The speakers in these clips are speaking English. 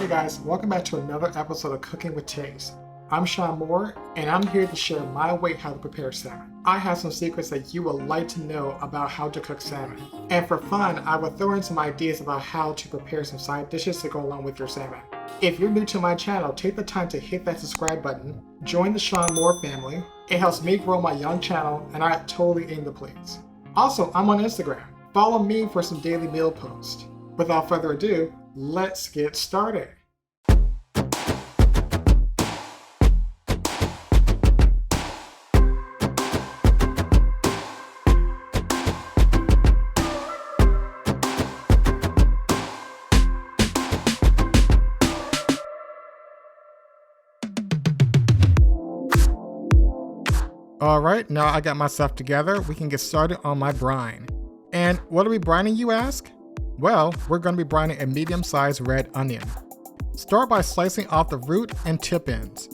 Hey guys, welcome back to another episode of Cooking with Taste. I'm Sean Moore, and I'm here to share my way how to prepare salmon. I have some secrets that you would like to know about how to cook salmon. And for fun, I will throw in some ideas about how to prepare some side dishes to go along with your salmon. If you're new to my channel, take the time to hit that subscribe button, join the Sean Moore family. It helps me grow my young channel, and I totally aim to please. Also, I'm on Instagram. Follow me for some daily meal posts. Without further ado, let's get started. Alright, now I got myself together, we can get started on my brine. And what are we brining, you ask? Well, we're going to be brining a medium-sized red onion. Start by slicing off the root and tip ends.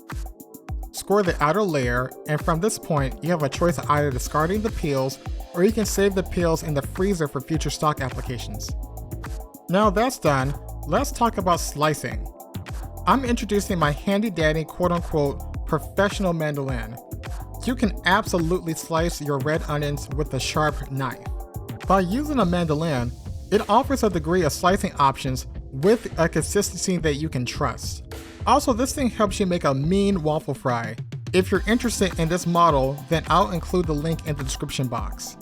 Score the outer layer, and from this point, you have a choice of either discarding the peels, or you can save the peels in the freezer for future stock applications. Now that's done, let's talk about slicing. I'm introducing my handy-dandy quote-unquote professional mandolin. You can absolutely slice your red onions with a sharp knife. By using a mandolin, it offers a degree of slicing options with a consistency that you can trust. Also, this thing helps you make a mean waffle fry. If you're interested in this model, then I'll include the link in the description box.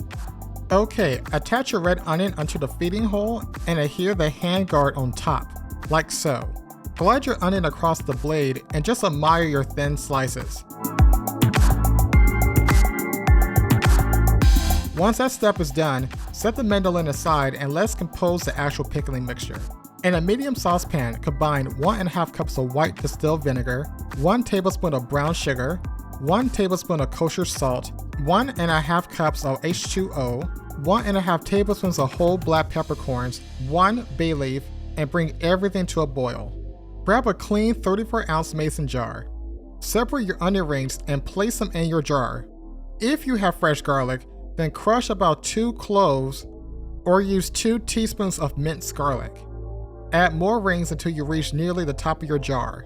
Okay, attach your red onion onto the feeding hole and adhere the hand guard on top, like so. Glide your onion across the blade and just admire your thin slices. Once that step is done, set the mandolin aside and let's compose the actual pickling mixture. In a medium saucepan, combine 1.5 cups of white distilled vinegar, 1 tablespoon of brown sugar, 1 tablespoon of kosher salt, 1.5 cups of H2O, 1.5 tablespoons of whole black peppercorns, 1 bay leaf, and bring everything to a boil. Grab a clean 34-ounce mason jar. Separate your onion rings and place them in your jar. If you have fresh garlic, then crush about 2 cloves or use 2 teaspoons of minced garlic. Add more rings until you reach nearly the top of your jar.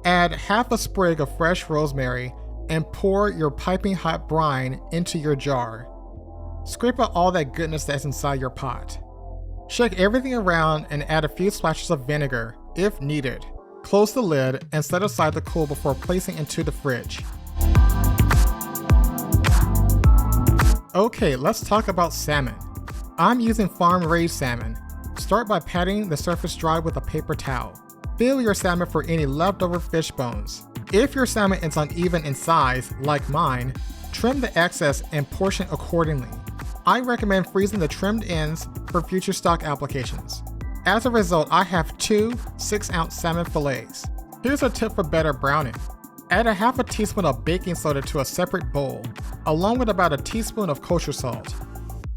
Add half a sprig of fresh rosemary and pour your piping hot brine into your jar. Scrape out all that goodness that's inside your pot. Shake everything around and add a few splashes of vinegar if needed. Close the lid and set aside to cool before placing into the fridge. Okay, let's talk about salmon. I'm using farm-raised salmon. Start by patting the surface dry with a paper towel. Feel your salmon for any leftover fish bones. If your salmon is uneven in size, like mine, trim the excess and portion accordingly. I recommend freezing the trimmed ends for future stock applications. As a result, I have 2 6-ounce salmon fillets. Here's a tip for better browning. Add a half a teaspoon of baking soda to a separate bowl, along with about a teaspoon of kosher salt.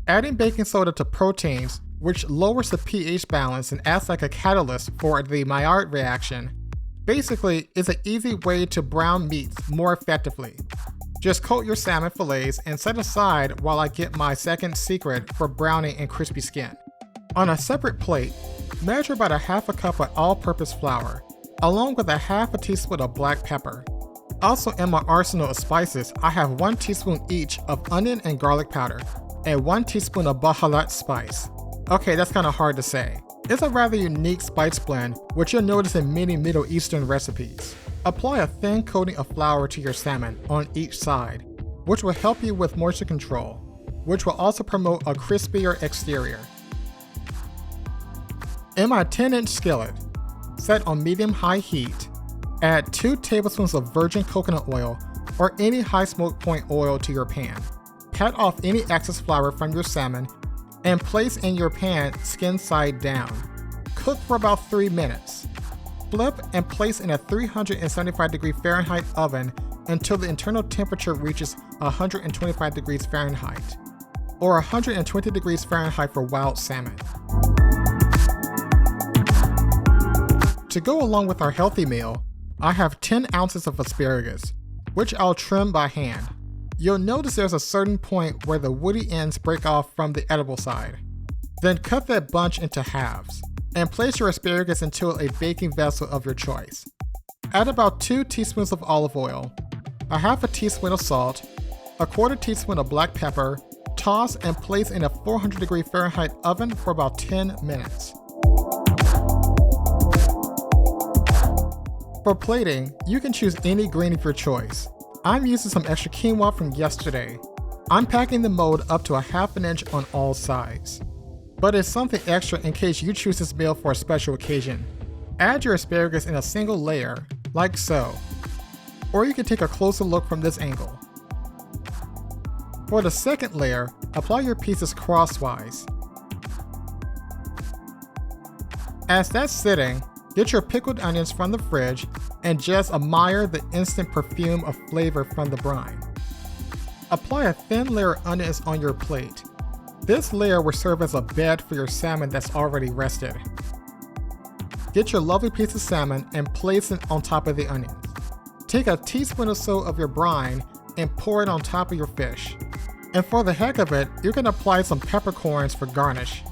Adding baking soda to proteins, which lowers the pH balance and acts like a catalyst for the Maillard reaction, basically is an easy way to brown meats more effectively. Just coat your salmon fillets and set aside while I get my second secret for browning and crispy skin. On a separate plate, measure about a half a cup of all-purpose flour, along with a half a teaspoon of black pepper. Also in my arsenal of spices, I have 1 teaspoon each of onion and garlic powder, and 1 teaspoon of Baharat spice. Okay, that's kind of hard to say. It's a rather unique spice blend, which you'll notice in many Middle Eastern recipes. Apply a thin coating of flour to your salmon on each side, which will help you with moisture control, which will also promote a crispier exterior. In my 10-inch skillet, set on medium-high heat, add 2 tablespoons of virgin coconut oil or any high smoke point oil to your pan. Pat off any excess flour from your salmon and place in your pan skin side down. Cook for about 3 minutes. Flip and place in a 375 degree Fahrenheit oven until the internal temperature reaches 125 degrees Fahrenheit, or 120 degrees Fahrenheit for wild salmon. To go along with our healthy meal, I have 10 ounces of asparagus, which I'll trim by hand. You'll notice there's a certain point where the woody ends break off from the edible side. Then cut that bunch into halves. and place your asparagus into a baking vessel of your choice. Add about 2 teaspoons of olive oil, a half a teaspoon of salt, a quarter teaspoon of black pepper. Toss and place in a 400° Fahrenheit oven for about 10 minutes. For plating, you can choose any green of your choice. I'm using some extra quinoa from yesterday. I'm packing the mold up to a ½ inch on all sides. But it's something extra in case you choose this meal for a special occasion. Add your asparagus in a single layer, like so. Or you can take a closer look from this angle. For the second layer, apply your pieces crosswise. As that's sitting, get your pickled onions from the fridge and just admire the instant perfume of flavor from the brine. Apply a thin layer of onions on your plate. This layer will serve as a bed for your salmon that's already rested. Get your lovely piece of salmon and place it on top of the onions. Take a teaspoon or so of your brine and pour it on top of your fish. And for the heck of it, you can apply some peppercorns for garnish.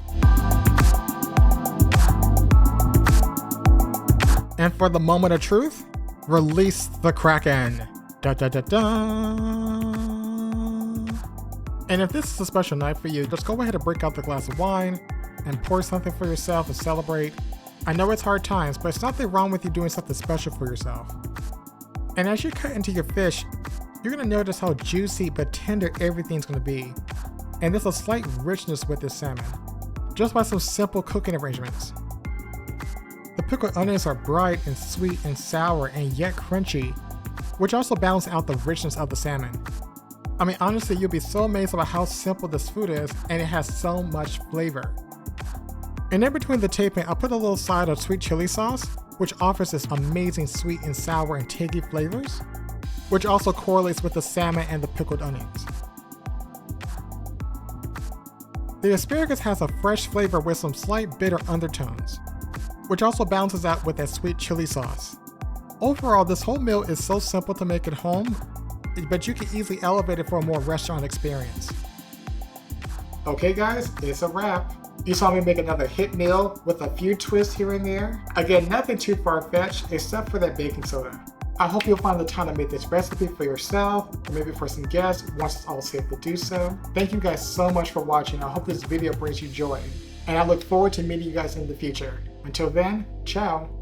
And for the moment of truth, release the Kraken. Da da da da. And if this is a special night for you, just go ahead and break out the glass of wine and pour something for yourself and celebrate. I know it's hard times, but there's nothing wrong with you doing something special for yourself. And as you cut into your fish, you're going to notice how juicy but tender everything's going to be. And there's a slight richness with this salmon, just by some simple cooking arrangements. The pickled onions are bright and sweet and sour and yet crunchy, which also balances out the richness of the salmon. I mean, honestly, you'll be so amazed about how simple this food is, and it has so much flavor. And in between the taping, I'll put a little side of sweet chili sauce, which offers this amazing sweet and sour and tangy flavors, which also correlates with the salmon and the pickled onions. The asparagus has a fresh flavor with some slight bitter undertones, which also balances out with that sweet chili sauce. Overall, this whole meal is so simple to make at home, but you can easily elevate it for a more restaurant experience. Okay guys, it's a wrap. You saw me make another hit meal with a few twists here and there. Again, nothing too far-fetched except for that baking soda. I hope you'll find the time to make this recipe for yourself, or maybe for some guests once it's all safe to do so. Thank you guys so much for watching. I hope this video brings you joy, and I look forward to meeting you guys in the future. Until then, ciao.